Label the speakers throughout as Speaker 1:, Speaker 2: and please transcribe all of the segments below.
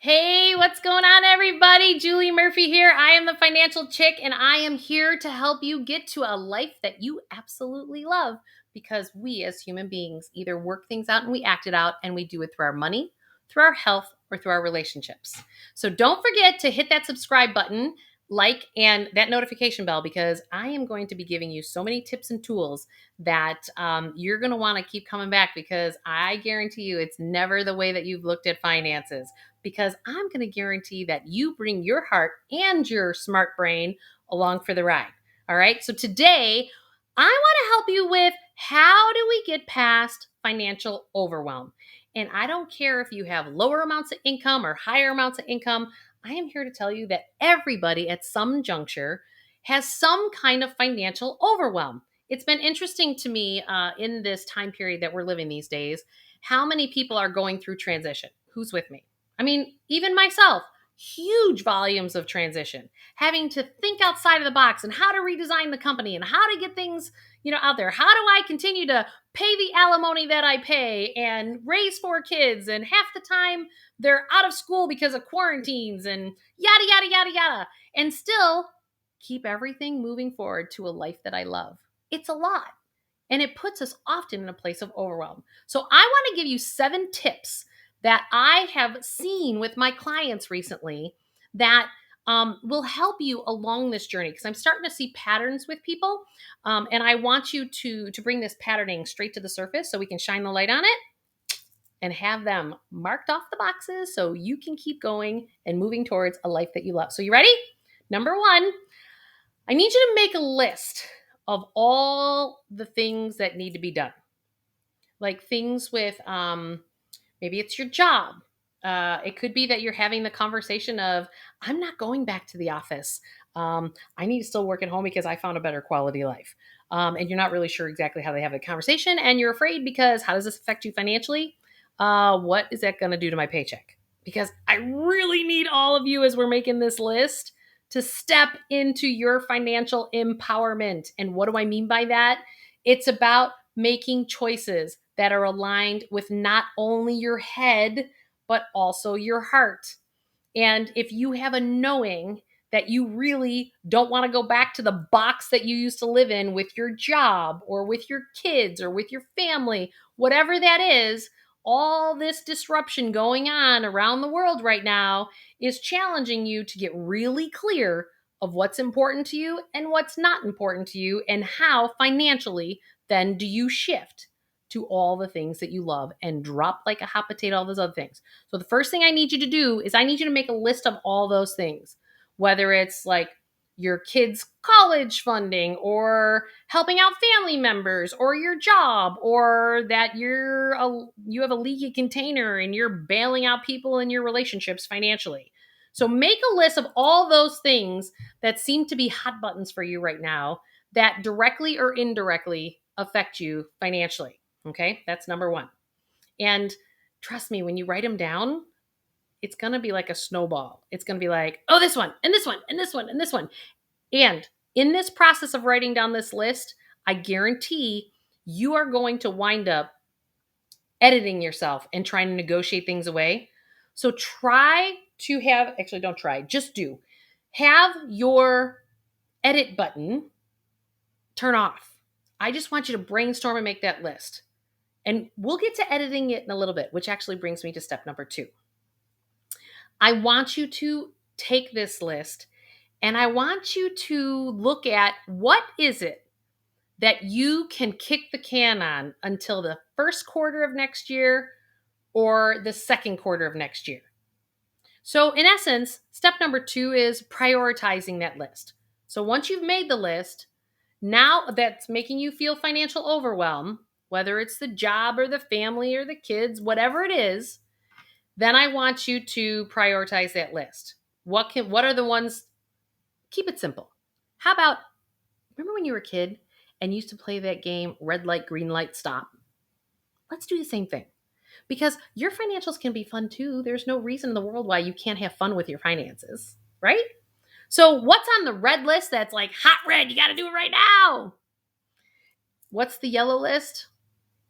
Speaker 1: Hey, what's going on, everybody? Julie Murphy here. I am the financial chick, and I am here to help you get to a life that you absolutely love because we, as human beings, either work things out and we act it out, and we do it through our money, through our health, or through our relationships. So don't forget to hit that subscribe button, like, and that notification bell because I am going to be giving you so many tips and tools that you're going to want to keep coming back because I guarantee you it's never the way that you've looked at finances because I'm going to guarantee that you bring your heart and your smart brain along for the ride. All right. So today, I want to help you with how do we get past financial overwhelm? And I don't care if you have lower amounts of income or higher amounts of income. I am here to tell you that everybody at some juncture has some kind of financial overwhelm. It's been interesting to me in this time period that we're living these days, how many people are going through transition. Who's with me? I mean, even myself, huge volumes of transition, having to think outside of the box and how to redesign the company and how to get things, out there. How do I continue to pay the alimony that I pay and raise four kids and half the time they're out of school because of quarantines and yada yada yada yada and still keep everything moving forward to a life that I love. It's a lot. And it puts us often in a place of overwhelm. So I want to give you 7 tips that I have seen with my clients recently that will help you along this journey because I'm starting to see patterns with people, and I want you to bring this patterning straight to the surface so we can shine the light on it and have them marked off the boxes so you can keep going and moving towards a life that you love. So you ready? Number 1, I need you to make a list of all the things that need to be done, like things with maybe it's your job. It could be that you're having the conversation of, I'm not going back to the office. I need to still work at home because I found a better quality life. And you're not really sure exactly how they have the conversation. And you're afraid because how does this affect you financially? What is that going to do to my paycheck? Because I really need all of you as we're making this list to step into your financial empowerment. And what do I mean by that? It's about making choices that are aligned with not only your head, but also your heart. And if you have a knowing that you really don't want to go back to the box that you used to live in with your job or with your kids or with your family, whatever that is, all this disruption going on around the world right now is challenging you to get really clear of what's important to you and what's not important to you and how financially then do you shift to all the things that you love and drop like a hot potato all those other things. So the first thing I need you to do is I need you to make a list of all those things, whether it's like your kids' college funding or helping out family members or your job or that you have a leaky container and you're bailing out people in your relationships financially. So make a list of all those things that seem to be hot buttons for you right now that directly or indirectly affect you financially. Okay, that's number 1. And trust me, when you write them down, it's going to be like a snowball. It's going to be like, oh, this one, and this one, and this one, and this one. And in this process of writing down this list, I guarantee you are going to wind up editing yourself and trying to negotiate things away. So try to have, actually, don't try, just do. Have your edit button turn off. I just want you to brainstorm and make that list. And we'll get to editing it in a little bit, which actually brings me to step number 2. I want you to take this list and I want you to look at what is it that you can kick the can on until the first quarter of next year or the second quarter of next year. So in essence, step number 2 is prioritizing that list. So once you've made the list, now that's making you feel financial overwhelm, whether it's the job or the family or the kids, whatever it is, then I want you to prioritize that list. What are the ones? Keep it simple. How about, remember when you were a kid and used to play that game, red light, green light, stop? Let's do the same thing. Because your financials can be fun too. There's no reason in the world why you can't have fun with your finances, right? So what's on the red list that's like hot red? You got to do it right now. What's the yellow list?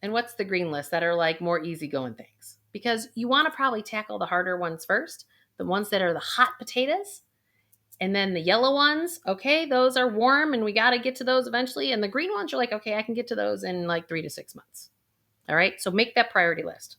Speaker 1: And what's the green list that are like more easygoing things? because you want to probably tackle the harder ones first, the ones that are the hot potatoes. And then the yellow ones, okay, those are warm and we got to get to those eventually. And the green ones, you're like, okay, I can get to those in like 3 to 6 months. All right. So make that priority list.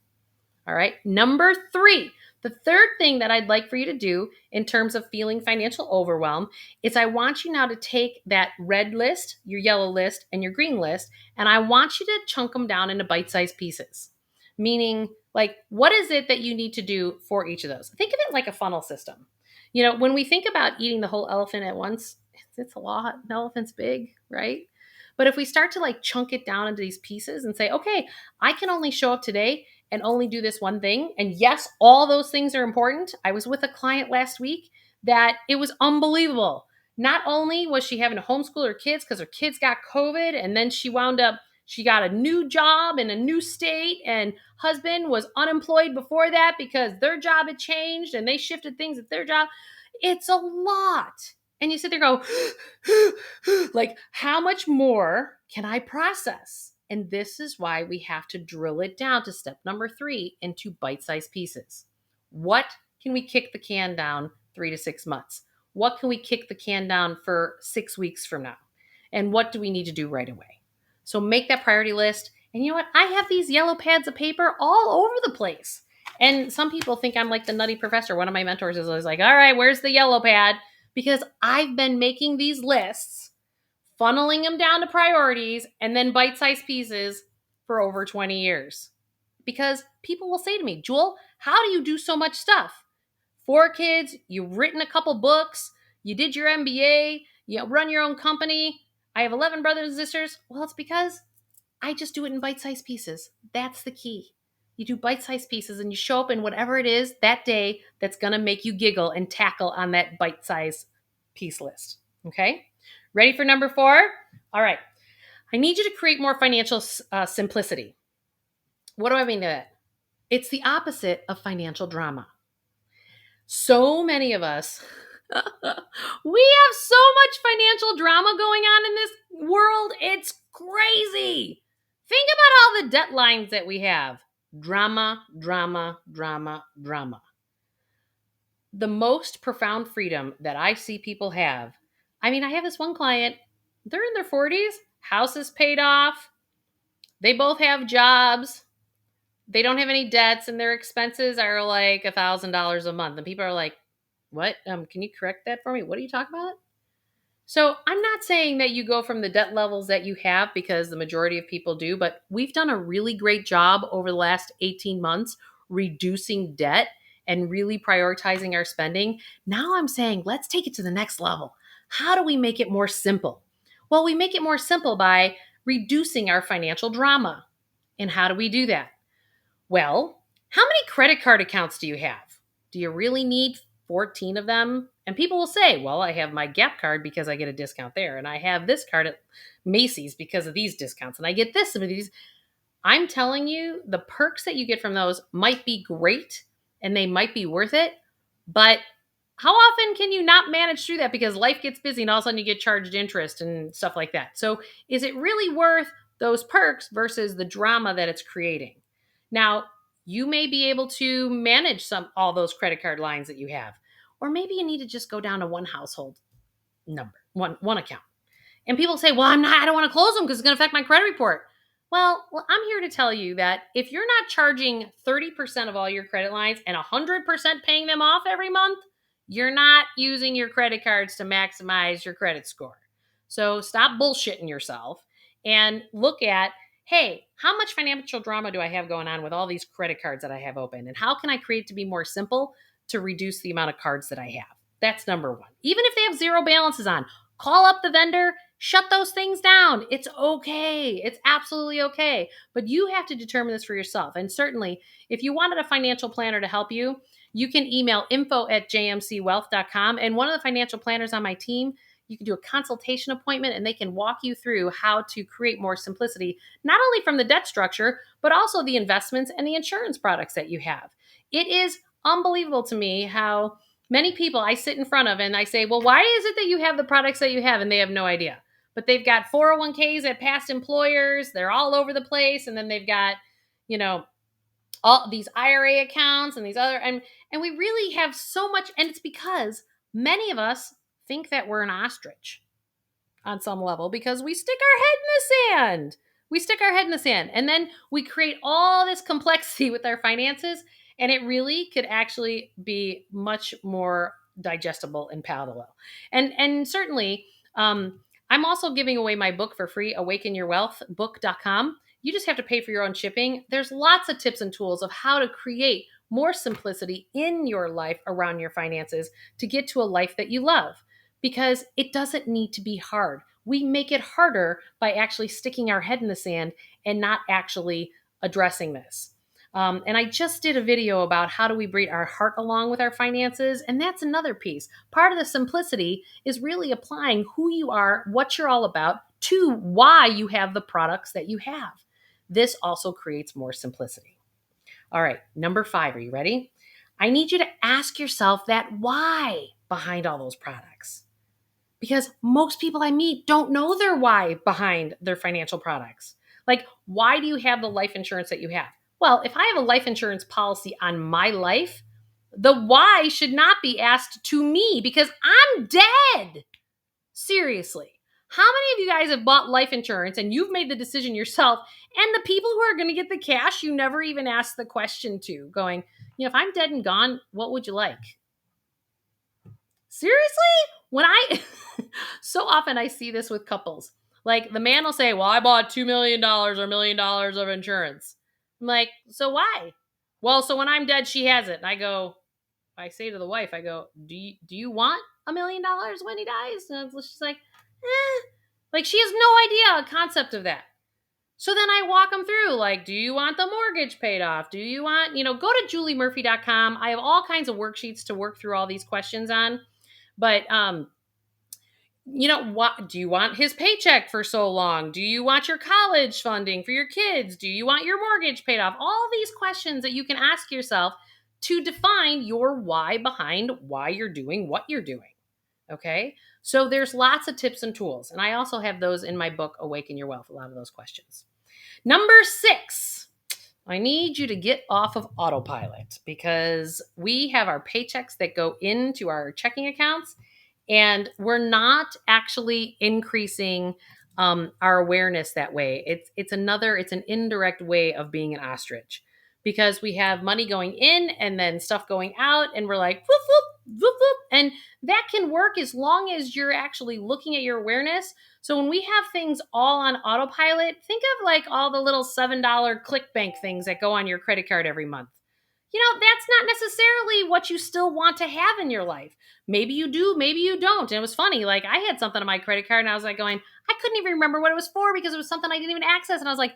Speaker 1: All right. Number 3, the third thing that I'd like for you to do in terms of feeling financial overwhelm is I want you now to take that red list, your yellow list, and your green list, and I want you to chunk them down into bite-sized pieces. Meaning, like, what is it that you need to do for each of those? Think of it like a funnel system. When we think about eating the whole elephant at once, it's a lot. An elephant's big, right? But if we start to like chunk it down into these pieces and say, okay, I can only show up today and only do this one thing. And yes, all those things are important. I was with a client last week that it was unbelievable. Not only was she having to homeschool her kids because her kids got COVID, and then she got a new job in a new state, and husband was unemployed before that because their job had changed and they shifted things at their job. It's a lot. And you sit there and go, like, how much more can I process? And this is why we have to drill it down to step number 3 into bite-sized pieces. What can we kick the can down 3 to 6 months? What can we kick the can down for 6 weeks from now? And what do we need to do right away? So make that priority list. And you know what? I have these yellow pads of paper all over the place. And some people think I'm like the nutty professor. One of my mentors is always like, all right, where's the yellow pad? Because I've been making these lists, funneling them down to priorities and then bite-sized pieces for over 20 years. Because people will say to me, Jewel, how do you do so much stuff? 4 kids, you've written a couple books, you did your MBA, you run your own company. I have 11 brothers and sisters. Well, it's because I just do it in bite-sized pieces. That's the key. You do bite-sized pieces and you show up in whatever it is that day that's going to make you giggle and tackle on that bite-sized piece list. Okay? Ready for number 4? All right. I need you to create more financial simplicity. What do I mean by that? It's the opposite of financial drama. So many of us, we have so much financial drama going on in this world. It's crazy. Think about all the debt lines that we have. Drama, drama, drama, drama. The most profound freedom that I see people have. I mean, I have this one client, they're in their 40s, house is paid off, they both have jobs, they don't have any debts, and their expenses are like $1,000 a month. And people are like, what? Can you correct that for me? What are you talking about? So I'm not saying that you go from the debt levels that you have, because the majority of people do, but we've done a really great job over the last 18 months reducing debt and really prioritizing our spending. Now I'm saying, let's take it to the next level. How do we make it more simple? Well, we make it more simple by reducing our financial drama. And how do we do that? Well, how many credit card accounts do you have? Do you really need 14 of them? And people will say, well, I have my Gap card because I get a discount there. And I have this card at Macy's because of these discounts. And I get this and these. I'm telling you, the perks that you get from those might be great and they might be worth it. But how often can you not manage through that because life gets busy and all of a sudden you get charged interest and stuff like that? So is it really worth those perks versus the drama that it's creating? Now, you may be able to manage all those credit card lines that you have. Or maybe you need to just go down to one household number, one account. And people say, well, I don't want to close them because it's going to affect my credit report. Well, I'm here to tell you that if you're not charging 30% of all your credit lines and 100% paying them off every month, you're not using your credit cards to maximize your credit score. So stop bullshitting yourself and look at, hey, how much financial drama do I have going on with all these credit cards that I have open? And how can I create it to be more simple to reduce the amount of cards that I have? That's number 1. Even if they have 0 balances on, call up the vendor, shut those things down. It's okay. It's absolutely okay. But you have to determine this for yourself. And certainly, if you wanted a financial planner to help you, you can email info@jmcwealth.com. And one of the financial planners on my team, you can do a consultation appointment and they can walk you through how to create more simplicity, not only from the debt structure, but also the investments and the insurance products that you have. It is unbelievable to me how many people I sit in front of and I say, well, why is it that you have the products that you have? And they have no idea. But they've got 401ks at past employers. They're all over the place. And then they've got, all these IRA accounts and these other, and we really have so much, and it's because many of us think that we're an ostrich on some level because we stick our head in the sand. We stick our head in the sand, and then we create all this complexity with our finances, and it really could actually be much more digestible and palatable. And certainly, I'm also giving away my book for free, awakenyourwealthbook.com. You just have to pay for your own shipping. There's lots of tips and tools of how to create more simplicity in your life around your finances to get to a life that you love, because it doesn't need to be hard. We make it harder by actually sticking our head in the sand and not actually addressing this. And I just did a video about how do we bring our heart along with our finances. And that's another piece. Part of the simplicity is really applying who you are, what you're all about, to why you have the products that you have. This also creates more simplicity. All right, number 5, are you ready? I need you to ask yourself that why behind all those products. Because most people I meet don't know their why behind their financial products. Like, why do you have the life insurance that you have? Well, if I have a life insurance policy on my life, the why should not be asked to me because I'm dead. Seriously. How many of you guys have bought life insurance and you've made the decision yourself, and the people who are going to get the cash, you never even asked the question to, going, if I'm dead and gone, what would you like? Seriously? When I so often I see this with couples. Like, the man will say, well, I bought $2 million or $1 million of insurance. I'm like, so why? Well, so when I'm dead, she has it. And I say to the wife, I go, do you want $1 million when he dies? And she's like, like, she has no idea a concept of that. So then I walk them through, like, do you want the mortgage paid off? Do you want, go to juliemurphy.com. I have all kinds of worksheets to work through all these questions on. But, what do you want his paycheck for so long? Do you want your college funding for your kids? Do you want your mortgage paid off? All these questions that you can ask yourself to define your why behind why you're doing what you're doing. Okay. So there's lots of tips and tools. And I also have those in my book, Awaken Your Wealth, a lot of those questions. Number 6, I need you to get off of autopilot, because we have our paychecks that go into our checking accounts, and we're not actually increasing our awareness that way. It's an indirect way of being an ostrich, because we have money going in and then stuff going out, and we're like, whoop, whoop, whoop, whoop. And that can work as long as you're actually looking at your awareness. So when we have things all on autopilot, think of like all the little $7 ClickBank things that go on your credit card every month. That's not necessarily what you still want to have in your life. Maybe you do, maybe you don't. And it was funny. Like, I had something on my credit card and I was like going, I couldn't even remember what it was for because it was something I didn't even access. And I was like,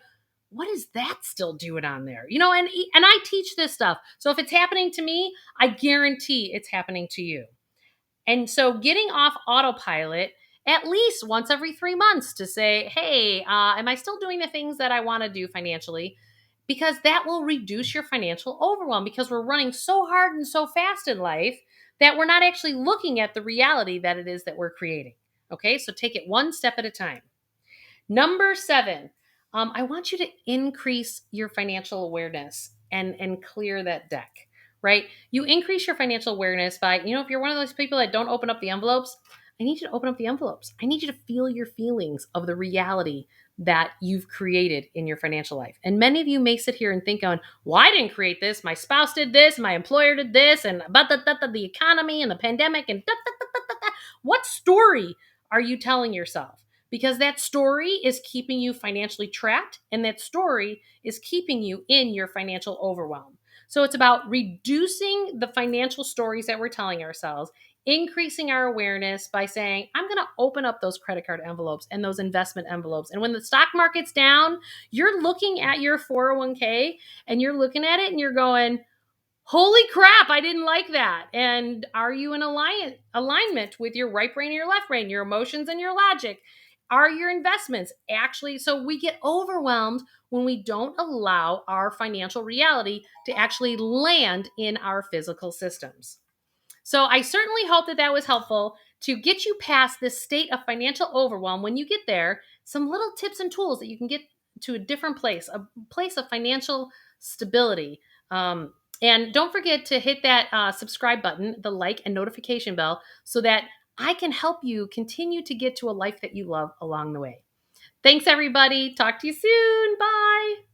Speaker 1: what is that still doing on there? And I teach this stuff. So if it's happening to me, I guarantee it's happening to you. And so getting off autopilot at least once every 3 months to say, hey, am I still doing the things that I want to do financially? Because that will reduce your financial overwhelm, because we're running so hard and so fast in life that we're not actually looking at the reality that it is that we're creating. Okay, so take it one step at a time. Number 7, I want you to increase your financial awareness and clear that deck, right? You increase your financial awareness by, if you're one of those people that don't open up the envelopes, I need you to open up the envelopes. I need you to feel your feelings of the reality that you've created in your financial life. And many of you may sit here and think on, well, I didn't create this. My spouse did this. My employer did this. And about the economy and the pandemic and What story are you telling yourself? Because that story is keeping you financially trapped, and that story is keeping you in your financial overwhelm. So it's about reducing the financial stories that we're telling ourselves, increasing our awareness by saying, I'm going to open up those credit card envelopes and those investment envelopes. And when the stock market's down, you're looking at your 401k and you're looking at it and you're going, holy crap, I didn't like that. And are you in alignment with your right brain and your left brain, your emotions and your logic? Are your investments actually? So we get overwhelmed when we don't allow our financial reality to actually land in our physical systems. So I certainly hope that was helpful to get you past this state of financial overwhelm. When you get there, some little tips and tools that you can get to a different place, a place of financial stability, And don't forget to hit that subscribe button, the like and notification bell, so that I can help you continue to get to a life that you love along the way. Thanks, everybody. Talk to you soon. Bye.